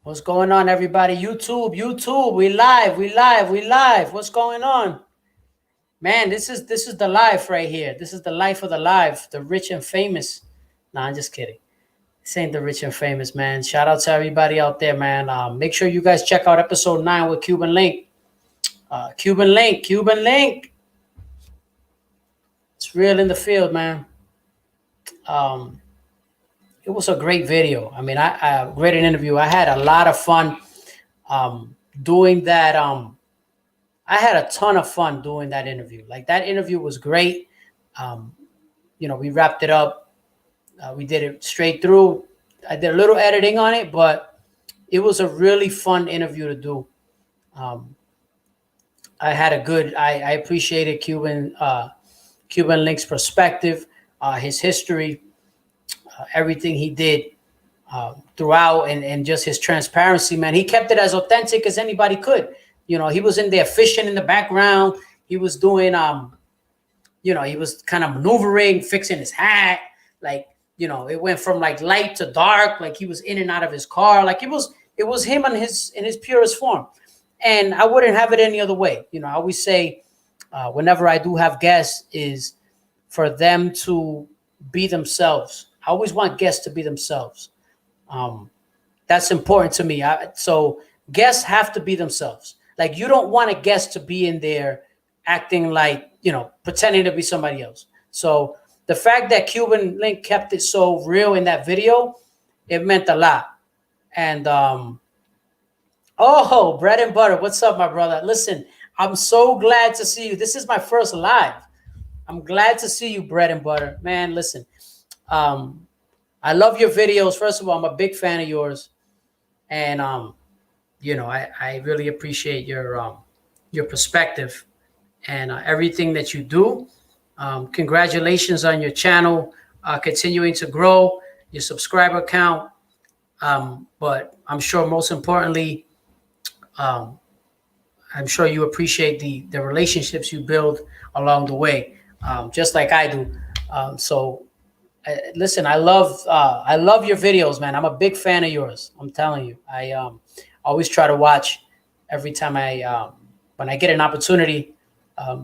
What's going on, everybody? YouTube, we live. What's going on? Man, this is the life right here. This is the life of the live, the rich and famous. Nah, I'm just kidding. This ain't the rich and famous, man. Shout out to everybody out there, man. Make sure you guys check out episode 9 with Cuban Link. Cuban Link. It's real in the field, man. It was a great video. I mean, I great an interview. I had a lot of fun doing that. I had a ton of fun doing that interview. Like that interview was great. We wrapped it up. We did it straight through. I did a little editing on it, but it was a really fun interview to do. I had a good. I appreciated Cuban Link's perspective, his history, everything he did throughout, and just his transparency. Man, he kept it as authentic as anybody could. He was in there fishing in the background. He was doing, he was kind of maneuvering, fixing his hat. Like, it went from like light to dark. Like he was in and out of his car. Like it was him in his purest form. And I wouldn't have it any other way. I always say, whenever I do have guests, is for them to be themselves. I always want guests to be themselves. That's important to me. So guests have to be themselves. Like you don't want a guest to be in there acting like, pretending to be somebody else. So the fact that Cuban Link kept it so real in that video, it meant a lot. And bread and butter. What's up, my brother? Listen, I'm so glad to see you. This is my first live. I'm glad to see you, bread and butter. Man, listen. I love your videos. First of all, I'm a big fan of yours. And I really appreciate your perspective and everything that you do. Congratulations on your channel continuing to grow, your subscriber count. But I'm sure most importantly, I'm sure you appreciate the relationships you build along the way, just like I do. Listen, I love your videos, man. I'm a big fan of yours. I'm telling you, I always try to watch every time when I get an opportunity.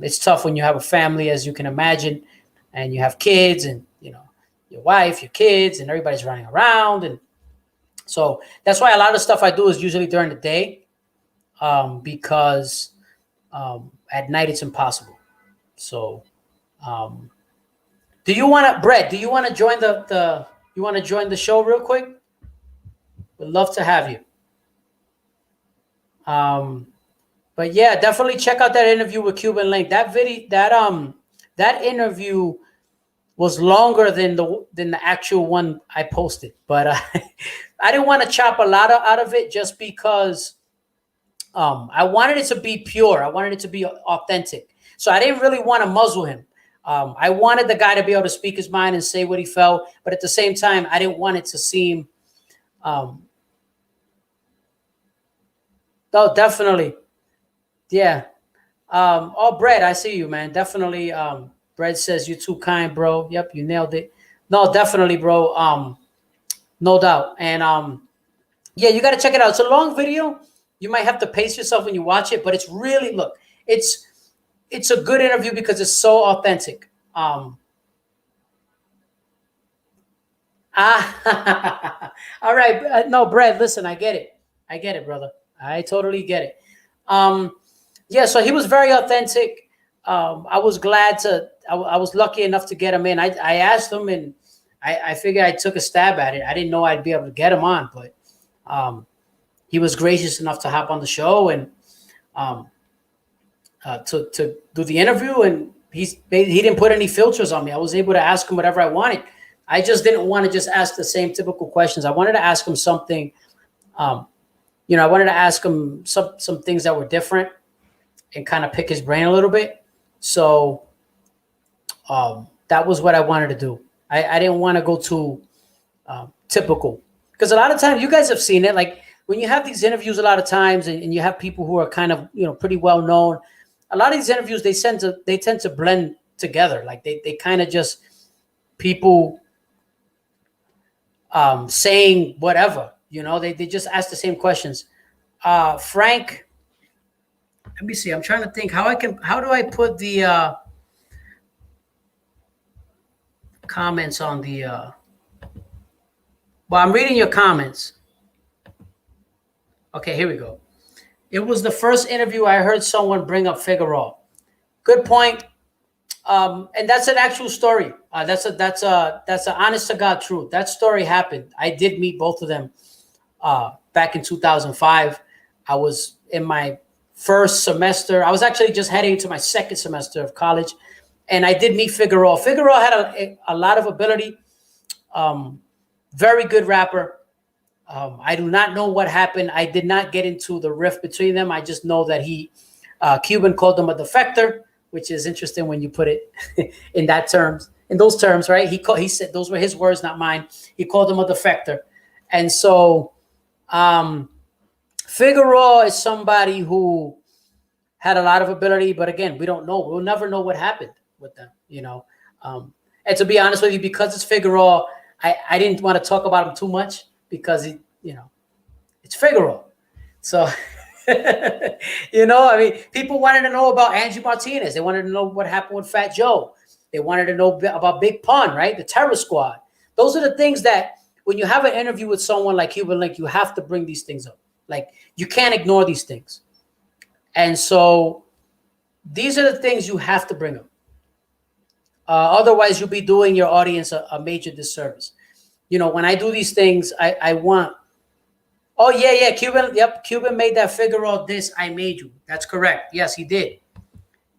It's tough when you have a family, as you can imagine, and you have kids, and your wife, your kids, and everybody's running around, and so that's why a lot of stuff I do is usually during the day, because at night it's impossible. So. Do you want to join the show real quick? We'd love to have you. But yeah, definitely check out that interview with Cuban Link. That interview was longer than the actual one I posted, but I didn't want to chop a lot out of it just because I wanted it to be pure. I wanted it to be authentic. So I didn't really want to muzzle him. I wanted the guy to be able to speak his mind and say what he felt, but at the same time, I didn't want it to seem. No, definitely, yeah. Brett, I see you, man. Definitely. Brett says you're too kind, bro. Yep, you nailed it. No, definitely, bro. No doubt. And yeah, you got to check it out. It's a long video. You might have to pace yourself when you watch it, but it's really it's a good interview because it's so authentic. All right. No, Brad, listen, I get it, brother. I totally get it. Yeah, so he was very authentic. I was glad I was lucky enough to get him in. I asked him, and I figured I took a stab at it. I didn't know I'd be able to get him on, but he was gracious enough to hop on the show and to do the interview, and he didn't put any filters on me. I was able to ask him whatever I wanted. I just didn't want to just ask the same typical questions. I wanted to ask him something. I wanted to ask him some things that were different and kind of pick his brain a little bit. So that was what I wanted to do. I didn't want to go too typical, because a lot of times you guys have seen it. Like when you have these interviews, a lot of times, and you have people who are kind of pretty well known. A lot of these interviews, they tend to blend together. Like they kind of just people saying whatever, They just ask the same questions. Frank, let me see. I'm trying to think how do I put the comments on the well, I'm reading your comments. Okay, here we go. It was the first interview I heard someone bring up Figueroa. Good point. And that's an actual story. That's an honest to God truth. That story happened. I did meet both of them back in 2005. I was in my first semester. I was actually just heading into my second semester of college, and I did meet Figueroa. Figueroa had a lot of ability. Very good rapper. I do not know what happened. I did not get into the rift between them. I just know that Cuban called him a defector, which is interesting when you put it in those terms, right? He said those were his words, not mine. He called him a defector. And so Figueroa is somebody who had a lot of ability, but again, we don't know. We'll never know what happened with them, and to be honest with you, because it's Figueroa, I didn't want to talk about him too much because it's Figueroa. So, people wanted to know about Angie Martinez. They wanted to know what happened with Fat Joe. They wanted to know about Big Pun, right? The Terror Squad. Those are the things that when you have an interview with someone like Cuban Link, you have to bring these things up. Like, you can't ignore these things. And so these are the things you have to bring up. Otherwise, you'll be doing your audience a major disservice. When I do these things, I want, oh, yeah, Cuban. Yep, Cuban made that Figueroa diss, I made you. That's correct. Yes, he did.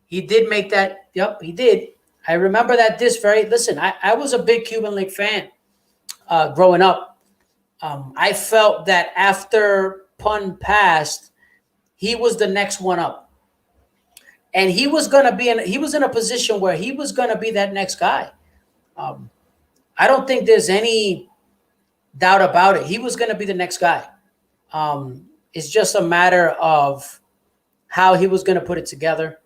He did make that. Yep, he did. I remember that diss listen, I was a big Cuban Link fan growing up. I felt that after Pun passed, he was the next one up. And he was in a position where he was going to be that next guy. I don't think there's any doubt about it. He was going to be the next guy. It's just a matter of how he was going to put it together.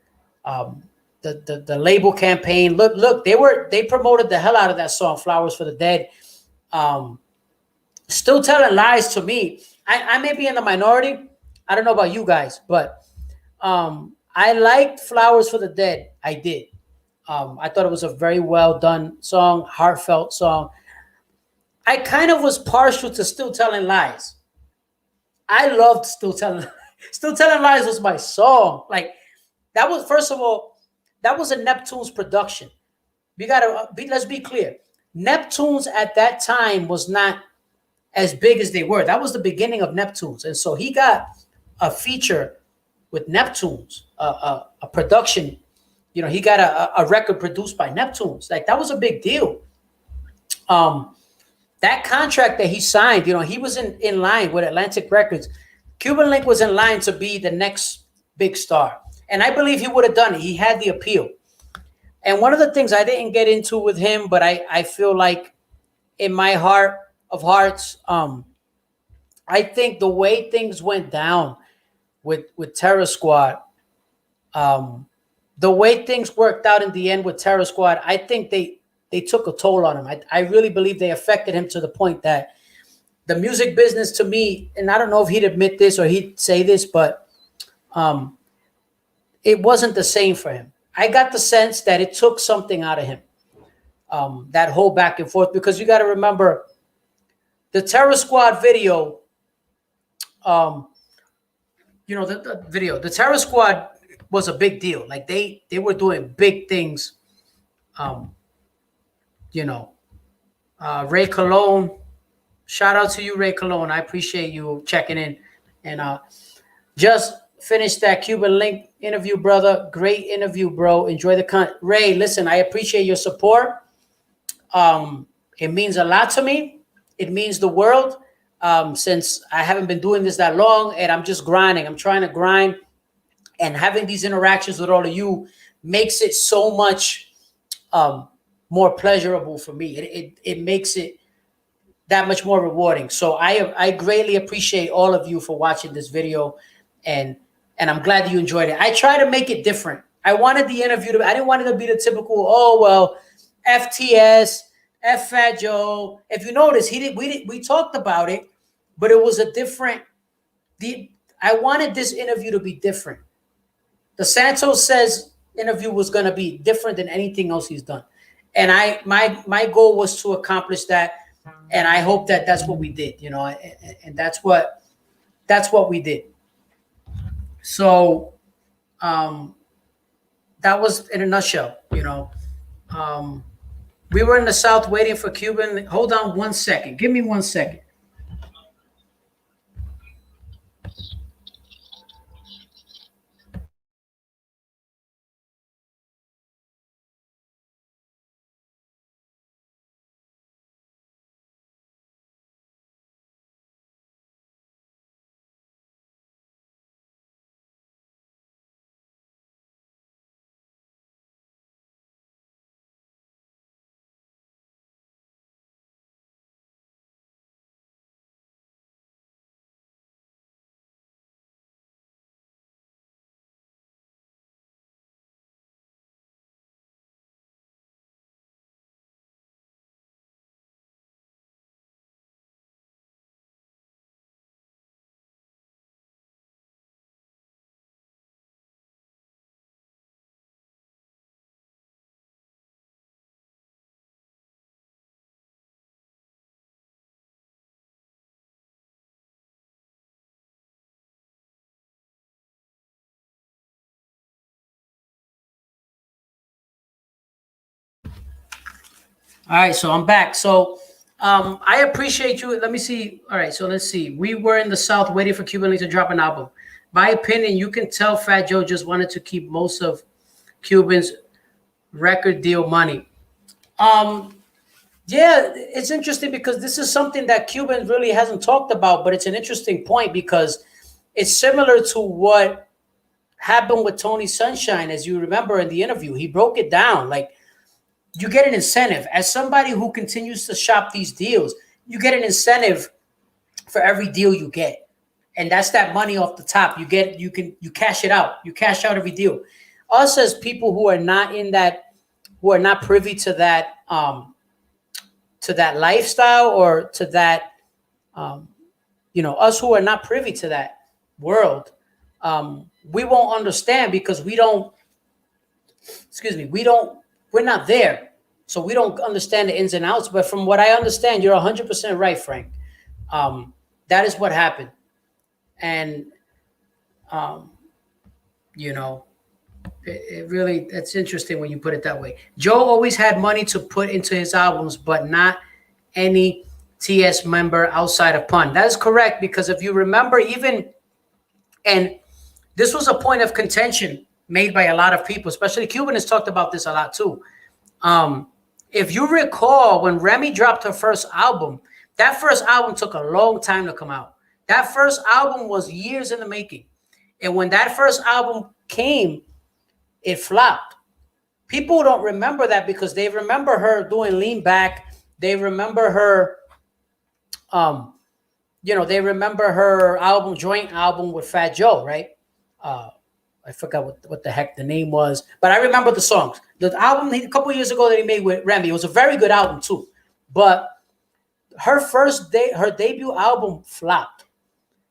The label campaign. Look, they promoted the hell out of that song, Flowers for the Dead. Still Telling Lies, to me, I may be in the minority. I don't know about you guys, but I liked Flowers for the Dead. I did. I thought it was a very well done song, heartfelt song. I kind of was partial to Still Telling Lies. I loved Still Telling Lies. Still Telling Lies was my song. Like, that was, first of all, that was a Neptune's production. Let's be clear. Neptune's at that time was not as big as they were. That was the beginning of Neptune's. And so he got a feature with Neptune's, a production. He got a record produced by Neptune's. Like, that was a big deal. That contract that he signed, he was in line with Atlantic Records. Cuban Link was in line to be the next big star. And I believe he would have done it. He had the appeal. And one of the things I didn't get into with him, but I feel like in my heart of hearts, I think the way things went down with Terror Squad, the way things worked out in the end with Terror Squad, I think they took a toll on him. I really believe they affected him to the point that the music business, to me, and I don't know if he'd admit this or he'd say this, but it wasn't the same for him. I got the sense that it took something out of him, that whole back and forth, because you got to remember the Terror Squad video, the video, the Terror Squad was a big deal. Like, they were doing big things. Ray Colon, shout out to you, Ray Colon. I appreciate you checking in. And just finished that Cuban Link interview, brother. Great interview, bro. Enjoy the content. Ray, listen, I appreciate your support. It means a lot to me. It means the world. Since I haven't been doing this that long and I'm just grinding. I'm trying to grind, and having these interactions with all of you makes it so much more pleasurable for me. It makes it that much more rewarding. So I greatly appreciate all of you for watching this video, and I'm glad that you enjoyed it. I try to make it different. I wanted the interview I didn't want it to be the typical, FTS, F Fat Joe. If you notice, we talked about it, but it was a different. The I wanted this interview to be different. The Santos says interview was going to be different than anything else he's done, and my goal was to accomplish that, and I hope that that's what we did. And that's what we did. So um, that was in a nutshell. Um, we were in the South waiting for Cuban. Hold on 1 second. Give me 1 second. All right, so I'm back. So I appreciate you. Let me see. All right, so let's see. We were in the South waiting for Cuban Link to drop an album. My opinion, you can tell Fat Joe just wanted to keep most of Cuban's record deal money. Um, yeah, it's interesting because this is something that Cuban really hasn't talked about, but it's an interesting point because it's similar to what happened with Tony Sunshine, as you remember in the interview. He broke it down. Like, you get an incentive as somebody who continues to shop these deals. You get an incentive for every deal you get, and that's that money off the top. You cash it out. You cash out every deal. Us as people who are not in that, who are not privy to that lifestyle or to that, um, us who are not privy to that world, we won't understand because we don't. Excuse me. We don't. We're not there, so we don't understand the ins and outs. But from what I understand, you're 100% right, Frank. Um, that is what happened, and um, you know, it really that's interesting when you put it that way. Joe always had money to put into his albums, but not any TS member outside of Pun. That is correct because if you remember, even and this was a point of contention made by a lot of people, especially Cuban has talked about this a lot too. Um, if you recall, when Remy dropped her first album, that first album took a long time to come out. That first album was years in the making. And when that first album came, it flopped. People don't remember that because they remember her doing Lean Back. They remember her, um, they remember her album, joint album with Fat Joe, right? Uh, I forgot what the heck the name was, but I remember the songs. The album a couple years ago that he made with Remy, it was a very good album too. But her debut album flopped,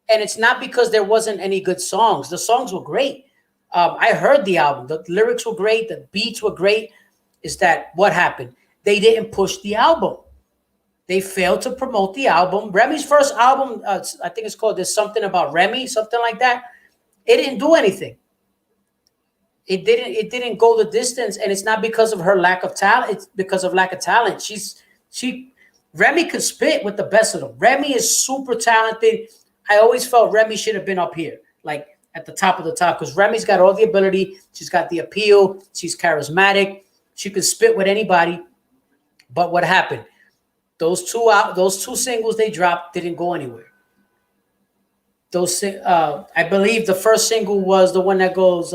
and it's not because there wasn't any good songs. The songs were great. I heard the album. The lyrics were great. The beats were great. Is that what happened? They didn't push the album. They failed to promote the album. Remy's first album, I think it's called "There's Something About Remy," something like that. It didn't do anything. It didn't go the distance, and it's not because of her lack of talent. It's because of lack of talent. She Remy could spit with the best of them. Remy is super talented. I always felt Remy should have been up here, like at the top of the top, because Remy's got all the ability. She's got the appeal. She's charismatic. She could spit with anybody. But what happened? Those two singles they dropped didn't go anywhere. I believe the first single was the one that goes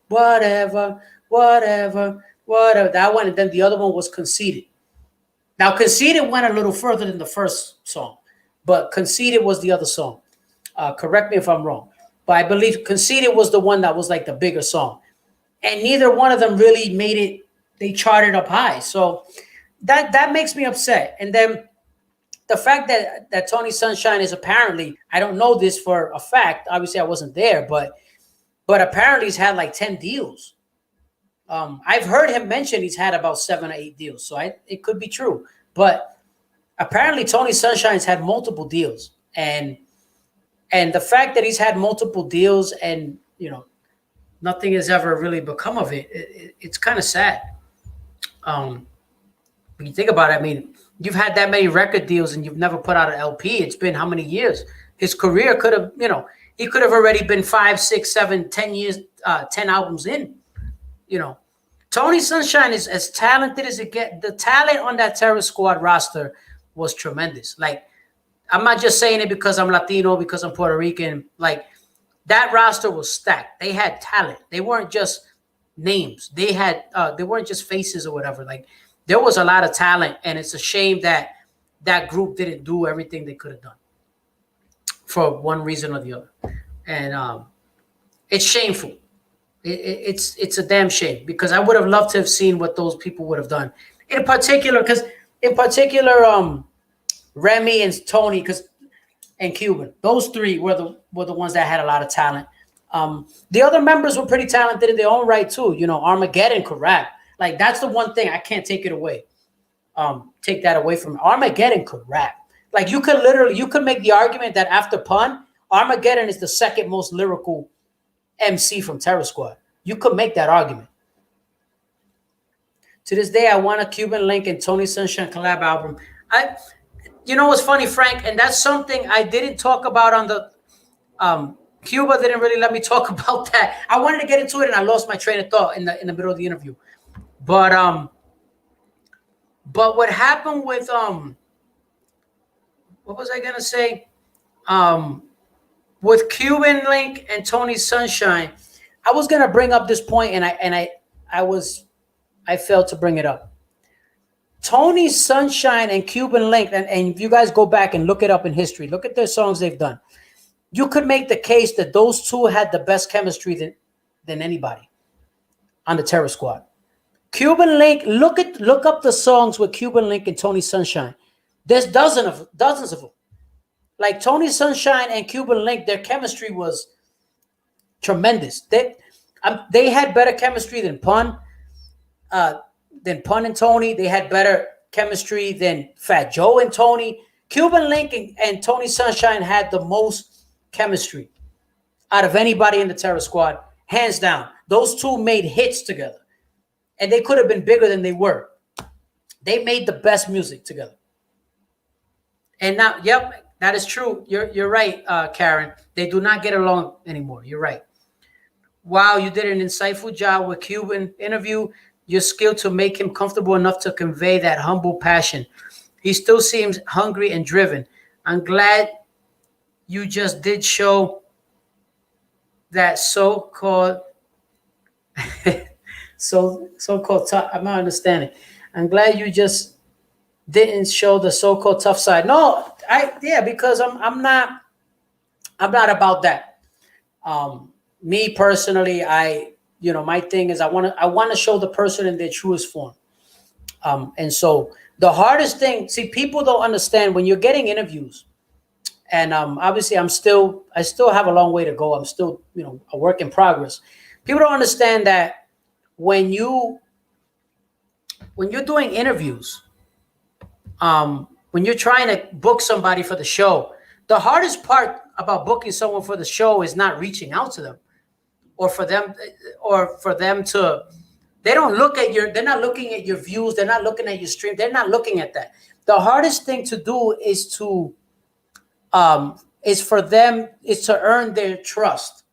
whatever, whatever, whatever. That one, and then the other one was Conceited. Now Conceited went a little further than the first song, but Conceited was the other song. Correct me if I'm wrong, but I believe Conceited was the one that was like the bigger song, and neither one of them really made it. They charted up high, so that makes me upset. And then the fact that Tony Sunshine is apparently, I don't know this for a fact. Obviously, I wasn't there, but apparently he's had like 10 deals. I've heard him mention he's had about 7 or 8 deals, so it could be true. But apparently, Tony Sunshine's had multiple deals, and the fact that he's had multiple deals and nothing has ever really become of it's kind of sad. When you think about it, I mean, you've had that many record deals and you've never put out an LP. It's been how many years? His career could have, he could have already been 5, 6, 7, 10 years, 10 albums in. Tony Sunshine is as talented as it gets. The talent on that Terror Squad roster was tremendous. Like, I'm not just saying it because I'm Latino, because I'm Puerto Rican. Like, that roster was stacked. They had talent. They weren't just names. They weren't just faces or whatever. Like, there was a lot of talent, and it's a shame that that group didn't do everything they could have done for one reason or the other. And it's shameful. It's a damn shame, because I would have loved to have seen what those people would have done. In particular, Remy and Tony, and Cuban, those three were the ones that had a lot of talent. The other members were pretty talented in their own right too. Armageddon could rap. Like, that's the one thing I can't take it away. Take that away from Armageddon could rap. Like, you could make the argument that after Pun, Armageddon is the second most lyrical MC from Terror Squad. You could make that argument. To this day, I want a Cuban Link and Tony Sunshine collab album. What's funny, Frank, and that's something I didn't talk about on the Cuba didn't really let me talk about that. I wanted to get into it and I lost my train of thought in the middle of the interview. But what happened with what was I gonna say? With Cuban Link and Tony Sunshine, I was gonna bring up this point, and I failed to bring it up. Tony Sunshine and Cuban Link, and if you guys go back and look it up in history, look at their songs they've done. You could make the case that those two had the best chemistry than anybody on the Terror Squad. Cuban Link, look up the songs with Cuban Link and Tony Sunshine. There's dozens of them. Like, Tony Sunshine and Cuban Link, their chemistry was tremendous. They had better chemistry than Pun and Tony. They had better chemistry than Fat Joe and Tony. Cuban Link and Tony Sunshine had the most chemistry out of anybody in the Terror Squad, hands down. Those two made hits together, and they could have been bigger than they were. They made the best music together. And now, yep, that is true. You're right, Karen. They do not get along anymore. You're right. Wow, you did an insightful job with Cuban interview. Your skill to make him comfortable enough to convey that humble passion. He still seems hungry and driven. I'm glad you just did show that so-called tough. I'm not understanding. I'm glad you just didn't show the so-called tough side. No, because I'm not about that. Me personally, my thing is I want to show the person in their truest form. And so the hardest thing, see, people don't understand when you're getting interviews, and obviously I still have a long way to go. I'm still, a work in progress. People don't understand that when you're doing interviews, when you're trying to book somebody for the show, the hardest part about booking someone for the show is not reaching out to them, or for them to, they're not looking at your views. They're not looking at your stream. They're not looking at that. The hardest thing to do is to earn their trust,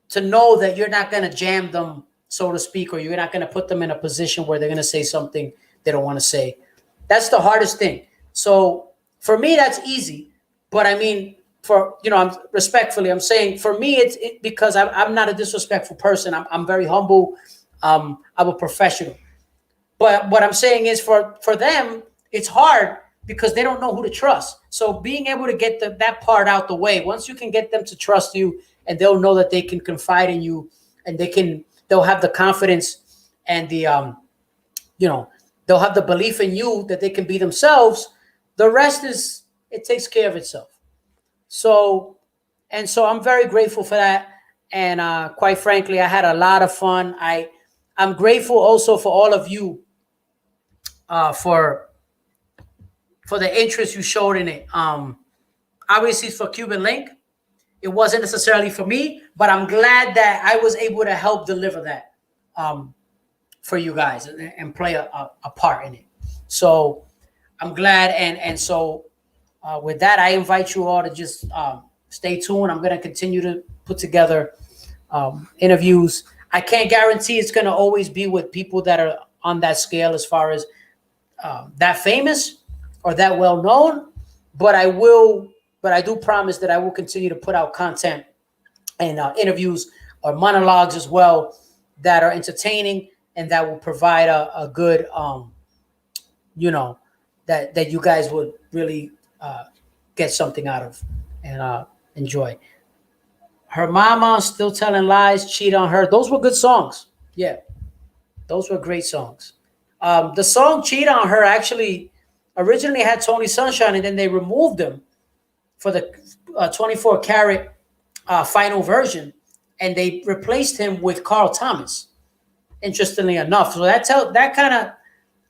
to know that you're not going to jam them, so to speak, or you're not going to put them in a position where they're going to say something they don't want to say. That's the hardest thing. So for me, that's easy. But I mean, I'm saying for me, it's because I'm not a disrespectful person. I'm very humble. I'm a professional. But what I'm saying is for them, it's hard because they don't know who to trust. So being able to get that part out the way, once you can get them to trust you, and they'll know that they can confide in you, and they'll have the confidence and the they'll have the belief in you that they can be themselves. The rest is, it takes care of itself. So, and so I'm very grateful for that. And quite frankly, I had a lot of fun. I'm grateful also for all of you uh, for for the interest you showed in it. Obviously, for Cuban Link, it wasn't necessarily for me, but I'm glad that I was able to help deliver that um, for you guys and play a part in it. So I'm glad, and so with that, I invite you all to just stay tuned. I'm going to continue to put together interviews. I can't guarantee it's going to always be with people that are on that scale as far as that famous or that well known, but I will. But I do promise that I will continue to put out content and interviews or monologues as well that are entertaining and that will provide a good, you know, that you guys would really get something out of and enjoy. Her mama still telling lies, cheat on her. Those were good songs. Yeah, those were great songs. The song "Cheat on Her" actually originally had Tony Sunshine, and then they removed him for the 24 karat final version, and they replaced him with Carl Thomas. Interestingly enough, so that kind of,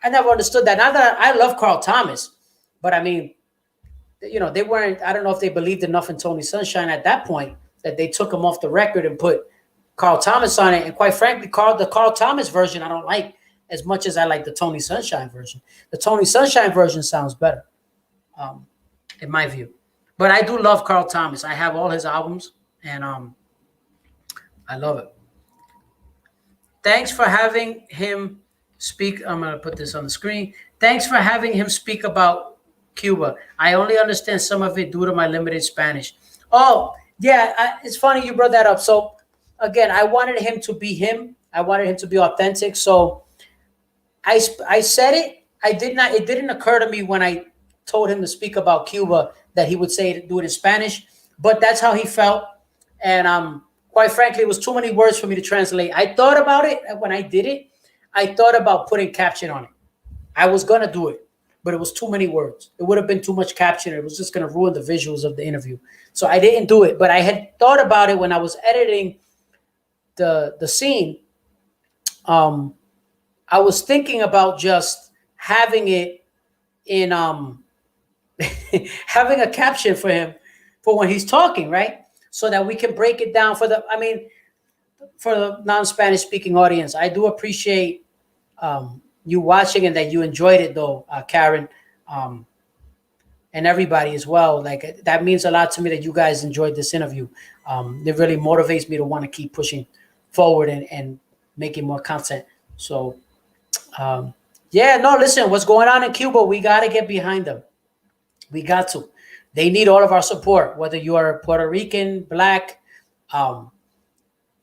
I never understood that. Not that I love Carl Thomas, but I mean, you know, they weren't. I don't know if they believed enough in Tony Sunshine at that point that they took him off the record and put Carl Thomas on it. And quite frankly, the Carl Thomas version I don't like as much as I like the Tony Sunshine version. The Tony Sunshine version sounds better, in my view. But I do love Carl Thomas. I have all his albums, and I love it. Thanks for having him speak. I'm going to put this on the screen. Thanks for having him speak about Cuba. I only understand some of it due to my limited Spanish. Oh, yeah, it's funny you brought that up. So, again, I wanted him to be him. I wanted him to be authentic. So, I said it. I did not. It didn't occur to me when I told him to speak about Cuba that he would do it in Spanish. But that's how he felt. And quite frankly, it was too many words for me to translate. I thought about it when I did it. I thought about putting caption on it. I was gonna do it, but it was too many words. It would have been too much caption. It was just gonna ruin the visuals of the interview. So I didn't do it. But I had thought about it when I was editing the scene. I was thinking about just having it in having a caption for him for when he's talking, right? So that we can break it down for the non-Spanish speaking audience. I do appreciate you watching and that you enjoyed it though, Karen, and everybody as well. Like that means a lot to me that you guys enjoyed this interview. It really motivates me to want to keep pushing forward and making more content. So yeah, no, listen, what's going on in Cuba, we got to get behind them. We got to. They need all of our support, whether you are Puerto Rican, Black,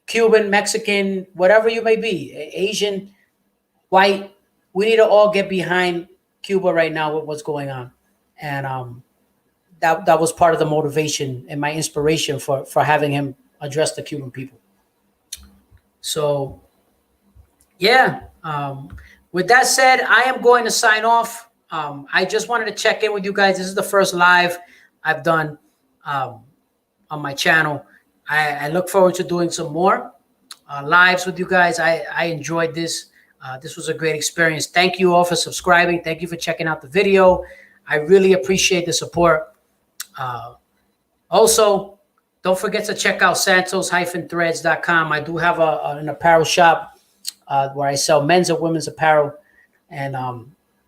Cuban, Mexican, whatever you may be, Asian, white. We need to all get behind Cuba right now with what's going on. And that was part of the motivation and my inspiration for having him address the Cuban people. So, yeah. With that said, I am going to sign off. I just wanted to check in with you guys. This is the first live I've done on my channel. I look forward to doing some more lives with you guys. I enjoyed this. This was a great experience. Thank you all for subscribing. Thank you for checking out the video. I really appreciate the support. Also, don't forget to check out santos-threads.com. I do have an apparel shop where I sell men's and women's apparel. And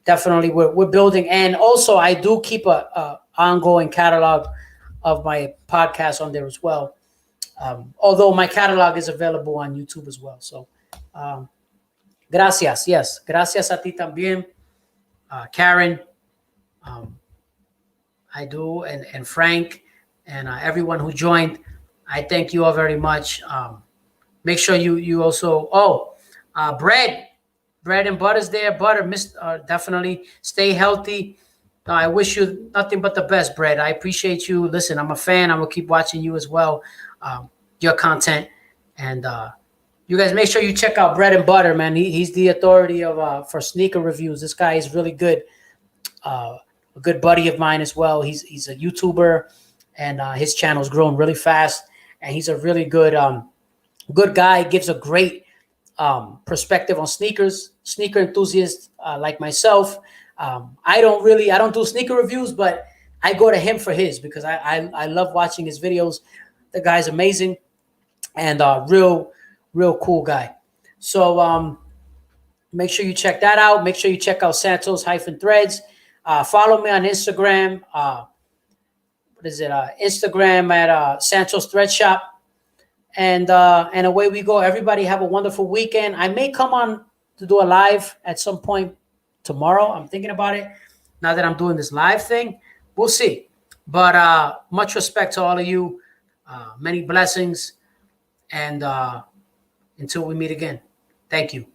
definitely we're building. And also, I do keep a ongoing catalog of my podcast on there as well. Although my catalog is available on YouTube as well. So, gracias. Yes. Gracias a ti también, Karen. I do. And Frank and everyone who joined. I thank you all very much. Make sure you also, bread and butter's there. Butter, definitely stay healthy. I wish you nothing but the best, Bread. I appreciate you. Listen, I'm a fan. I'm going to keep watching you as well, your content. And you guys make sure you check out Bread and Butter, man. He's the authority of for sneaker reviews. This guy is really good a good buddy of mine as well. He's a YouTuber, and his channel's grown really fast. And he's a really good guy. Gives a great perspective on sneakers. Sneaker enthusiast like myself. I don't do sneaker reviews, but I go to him for his because I love watching his videos. The guy's amazing and real cool guy. So make sure you check that out. Make sure you check out Santos-Threads. Follow me on Instagram. What is it? Instagram at Santos Thread Shop. And away we go. Everybody have a wonderful weekend. I may come on to do a live at some point tomorrow. I'm thinking about it. Now that I'm doing this live thing, we'll see. But much respect to all of you. Many blessings. And until we meet again, thank you.